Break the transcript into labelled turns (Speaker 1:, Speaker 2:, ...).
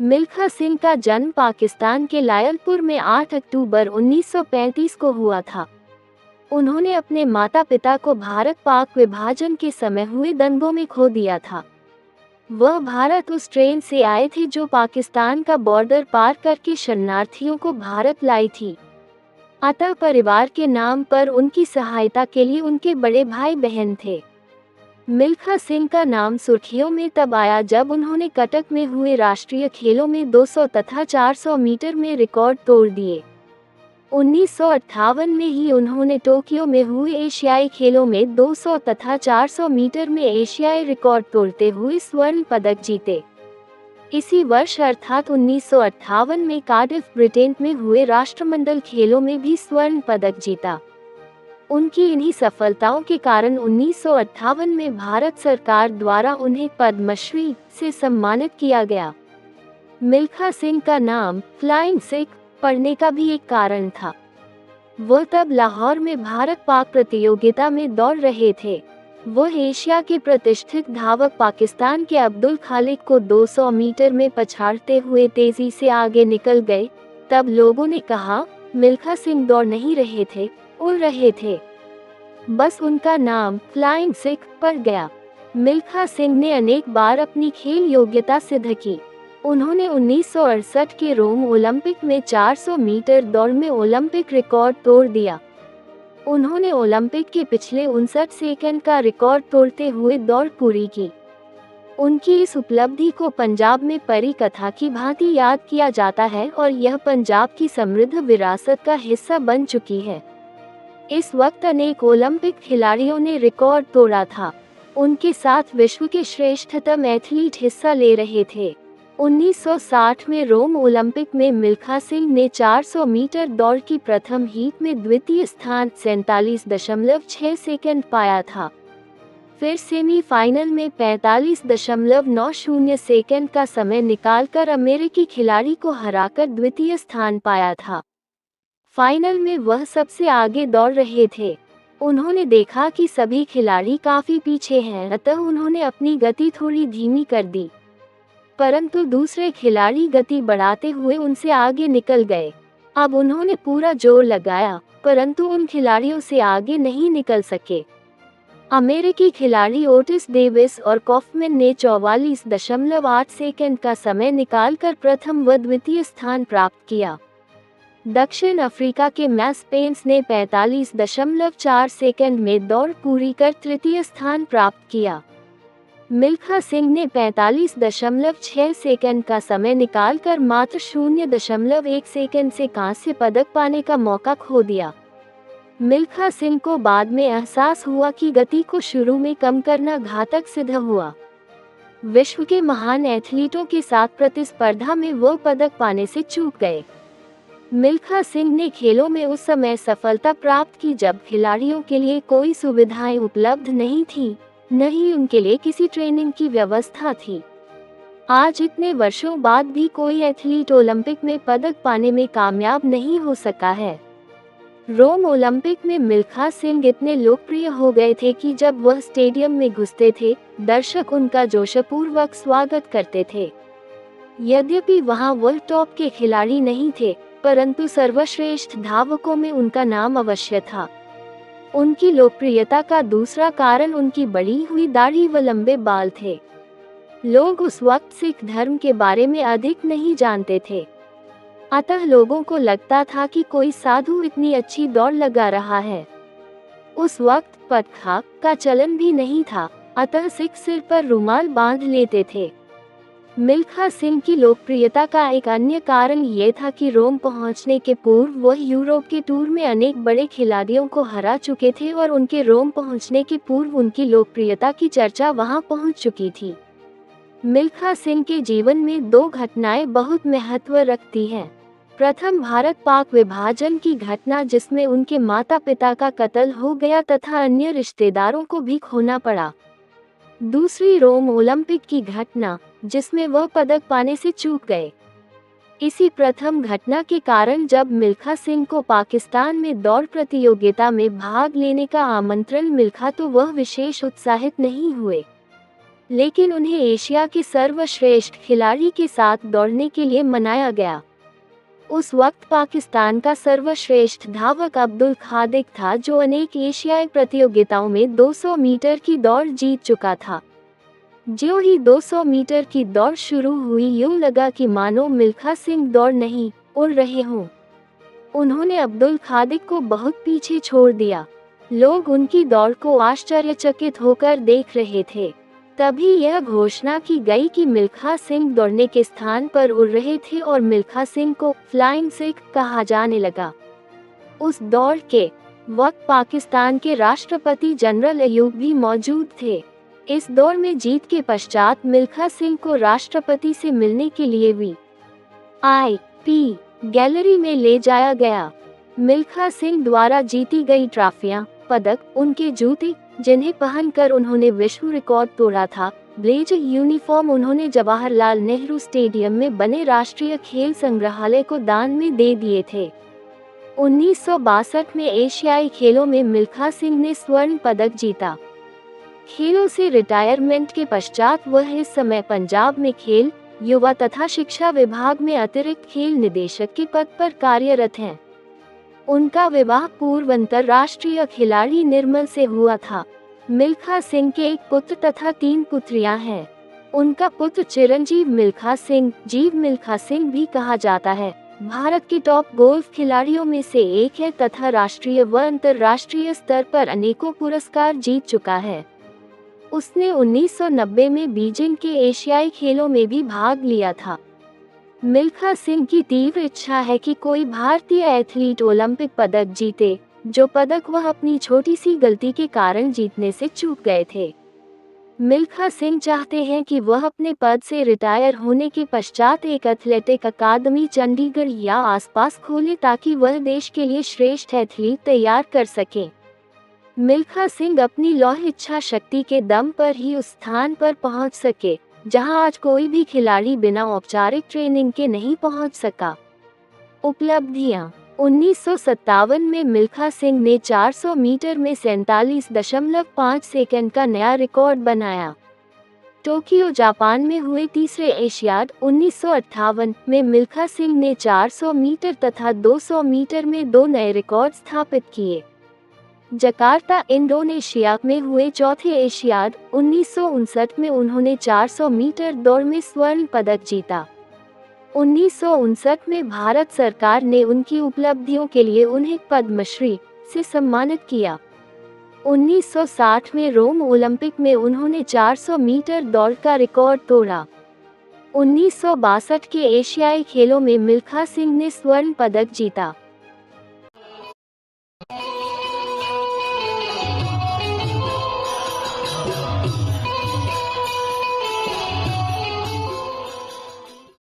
Speaker 1: मिल्खा सिंह का जन्म पाकिस्तान के लायलपुर में 8 अक्टूबर 1935 को हुआ था। उन्होंने अपने माता पिता को भारत पाक विभाजन के समय हुए दंगों में खो दिया था। वह भारत उस ट्रेन से आए थे जो पाकिस्तान का बॉर्डर पार करके शरणार्थियों को भारत लाई थी। अतः परिवार के नाम पर उनकी सहायता के लिए उनके बड़े भाई बहन थे। मिल्खा सिंह का नाम सुर्खियों में तब आया जब उन्होंने कटक में हुए राष्ट्रीय खेलों में 200 तथा 400 मीटर में रिकॉर्ड तोड़ दिए। 1958 में ही उन्होंने टोक्यो में हुए एशियाई खेलों में 200 तथा 400 मीटर में एशियाई रिकॉर्ड तोड़ते हुए स्वर्ण पदक जीते। इसी वर्ष अर्थात 1958 में कार्डिफ ब्रिटेन में हुए राष्ट्रमंडल खेलों में भी स्वर्ण पदक जीता। उनकी इन्हीं सफलताओं के कारण 1958 में भारत सरकार द्वारा उन्हें पद्मश्री से सम्मानित किया गया। मिल्खा सिंह का नाम फ्लाइंग सिख पड़ने का भी एक कारण था। वह तब लाहौर में भारत पाक प्रतियोगिता में दौड़ रहे थे। वह एशिया के प्रतिष्ठित धावक पाकिस्तान के अब्दुल खालिक को 200 मीटर में पछाड़ते हुए तेजी से आगे निकल गए। तब लोगों ने कहा, मिल्खा सिंह दौड़ नहीं रहे थे, उड़ रहे थे। बस उनका नाम फ्लाइंग सिख पड़ गया। मिल्खा सिंह ने अनेक बार अपनी खेल योग्यता सिद्ध की। उन्होंने 1968 के रोम ओलंपिक में 400 मीटर दौड़ में ओलंपिक रिकॉर्ड तोड़ दिया। उन्होंने ओलंपिक के पिछले 59 सेकंड का रिकॉर्ड तोड़ते हुए दौड़ पूरी की। उनकी इस उपलब्धि को पंजाब में परी कथा की भांति याद किया जाता है और यह पंजाब की समृद्ध विरासत का हिस्सा बन चुकी है। इस वक्त अनेक ओलंपिक खिलाड़ियों ने रिकॉर्ड तोड़ा था। उनके साथ विश्व के श्रेष्ठतम एथलीट हिस्सा ले रहे थे। 1960 में रोम ओलंपिक में मिल्खा सिंह ने 400 मीटर दौड़ की प्रथम हीट में द्वितीय स्थान 47.6 सेकंड पाया था। फिर सेमीफाइनल में 45.90 सेकंड का समय निकालकर अमेरिकी खिलाड़ी को हराकर द्वितीय स्थान पाया था। फाइनल में वह सबसे आगे दौड़ रहे थे। उन्होंने देखा कि सभी खिलाड़ी काफी पीछे हैं, अतः उन्होंने अपनी गति थोड़ी धीमी कर दी। परंतु दूसरे खिलाड़ी गति बढ़ाते हुए उनसे आगे निकल गए। अब उन्होंने पूरा जोर लगाया, परंतु उन खिलाड़ियों से आगे नहीं निकल सके। अमेरिकी खिलाड़ी ओटिस डेविस और कॉफमैन ने 44.8 सेकंड का समय निकालकर प्रथम व द्वितीय स्थान प्राप्त किया। दक्षिण अफ्रीका के मैस पेंस ने 45.4 सेकंड में दौड़ पूरी कर तृतीय स्थान प्राप्त किया। मिल्खा सिंह ने 45.6 सेकंड का समय निकालकर मात्र 0.1 सेकंड से कांस्य पदक पाने का मौका खो दिया। मिल्खा सिंह को बाद में एहसास हुआ कि गति को शुरू में कम करना घातक सिद्ध हुआ। विश्व के महान एथलीटों के साथ प्रतिस्पर्धा में वो पदक पाने से चूक गए। मिल्खा सिंह ने खेलों में उस समय सफलता प्राप्त की जब खिलाड़ियों के लिए कोई सुविधाएं उपलब्ध नहीं थी, न ही उनके लिए किसी ट्रेनिंग की व्यवस्था थी। आज इतने वर्षों बाद भी कोई एथलीट ओलंपिक में पदक पाने में कामयाब नहीं हो सका है। रोम ओलंपिक में मिल्खा सिंह इतने लोकप्रिय हो गए थे कि जब वह स्टेडियम में घुसते थे, दर्शक उनका जोशपूर्वक स्वागत करते थे। यद्यपि वहां वह टॉप के खिलाड़ी नहीं थे, परंतु सर्वश्रेष्ठ धावकों में उनका नाम अवश्य था। उनकी लोकप्रियता का दूसरा कारण उनकी बढ़ी हुई दाढ़ी व लंबे बाल थे। लोग उस वक्त सिख धर्म के बारे में अधिक नहीं जानते थे, अतः लोगों को लगता था कि कोई साधु इतनी अच्छी दौड़ लगा रहा है। उस वक्त पटखा का चलन भी नहीं था, अतः सिख सिर पर रुमाल बांध लेते थे। मिल्खा सिंह की लोकप्रियता का एक अन्य कारण ये था कि रोम पहुंचने के पूर्व वह यूरोप के टूर में अनेक बड़े खिलाड़ियों को हरा चुके थे और उनके रोम पहुंचने के पूर्व उनकी लोकप्रियता की चर्चा वहां पहुंच चुकी थी। मिल्खा सिंह के जीवन में दो घटनाएं बहुत महत्व रखती हैं। प्रथम भारत पाक विभाजन की घटना जिसमें उनके माता पिता का कत्ल हो गया तथा अन्य रिश्तेदारों को भी खोना पड़ा। दूसरी रोम ओलंपिक की घटना जिसमें वह पदक पाने से चूक गए। इसी प्रथम घटना के कारण जब मिल्खा सिंह को पाकिस्तान में दौड़ प्रतियोगिता में भाग लेने का आमंत्रण मिला तो वह विशेष उत्साहित नहीं हुए। लेकिन उन्हें एशिया के सर्वश्रेष्ठ खिलाड़ी के साथ दौड़ने के लिए मनाया गया। उस वक्त पाकिस्तान का सर्वश्रेष्ठ धावक अब्दुल खादिक था, जो अनेक एशियाई प्रतियोगिताओं में 200 मीटर की दौड़ जीत चुका था। ज्यों ही 200 मीटर की दौड़ शुरू हुई, यूं लगा कि मानो मिल्खा सिंह दौड़ नहीं उड़ रहे हों। उन्होंने अब्दुल खादिक को बहुत पीछे छोड़ दिया। लोग उनकी दौड़ को आश्चर्यचकित होकर देख रहे थे। तभी यह घोषणा की गई कि मिल्खा सिंह दौड़ने के स्थान पर उड़ रहे थे और मिल्खा सिंह को फ्लाइंग सिख कहा जाने लगा। उस दौड़ के वक्त पाकिस्तान के राष्ट्रपति जनरल अयूब भी मौजूद थे। इस दौड़ में जीत के पश्चात मिल्खा सिंह को राष्ट्रपति से मिलने के लिए VIP गैलरी में ले जाया गया। मिल्खा सिंह द्वारा जीती गई ट्रॉफियां, पदक, उनके जूते जिन्हें पहनकर उन्होंने विश्व रिकॉर्ड तोड़ा था, ब्लेज यूनिफॉर्म उन्होंने जवाहरलाल नेहरू स्टेडियम में बने राष्ट्रीय खेल संग्रहालय को दान में दे दिए थे। 1962 में एशियाई खेलों में मिल्खा सिंह ने स्वर्ण पदक जीता। खेलों से रिटायरमेंट के पश्चात वह इस समय पंजाब में खेल, युवा तथा शिक्षा विभाग में अतिरिक्त खेल निदेशक के पद पर कार्यरत हैं। उनका विवाह पूर्व अंतर्राष्ट्रीय खिलाड़ी निर्मल से हुआ था। मिल्खा सिंह के एक पुत्र तथा 3 पुत्रियां हैं। उनका पुत्र चिरंजीव मिल्खा सिंह, जीव मिल्खा सिंह भी कहा जाता है, भारत के टॉप गोल्फ खिलाड़ियों में से एक है तथा राष्ट्रीय व अंतर्राष्ट्रीय स्तर पर अनेकों पुरस्कार जीत चुका है। उसने 1990 में बीजिंग के एशियाई खेलों में भी भाग लिया था। मिल्खा सिंह की तीव्र इच्छा है कि कोई भारतीय एथलीट ओलंपिक पदक जीते, जो पदक वह अपनी छोटी सी गलती के कारण जीतने से चूक गए थे। मिल्खा सिंह चाहते हैं कि वह अपने पद से रिटायर होने के पश्चात एक एथलेटिक अकादमी चंडीगढ़ या आसपास खोले ताकि वह देश के लिए श्रेष्ठ एथलीट तैयार कर सकें। मिल्खा सिंह अपनी लौह इच्छा शक्ति के दम पर ही उस स्थान पर पहुंच सके, जहां आज कोई भी खिलाड़ी बिना औपचारिक ट्रेनिंग के नहीं पहुंच सका। उपलब्धियां: 1957 में मिल्खा सिंह ने 400 मीटर में 47.5 सेकंड का नया रिकॉर्ड बनाया। टोक्यो, जापान में हुए तीसरे एशियाड 1958 में मिल्खा सिंह ने 400 मीटर तथा 200 मीटर में 2 नए रिकॉर्ड स्थापित किए। जकार्ता, इंडोनेशिया में हुए चौथे एशियाड 1959 में उन्होंने 400 मीटर दौड़ में स्वर्ण पदक जीता। 1959 में भारत सरकार ने उनकी उपलब्धियों के लिए उन्हें पद्मश्री से सम्मानित किया। 1960 में रोम ओलंपिक में उन्होंने 400 मीटर दौड़ का रिकॉर्ड तोड़ा। 1962 के एशियाई खेलों में मिल्खा सिंह ने स्वर्ण पदक जीता।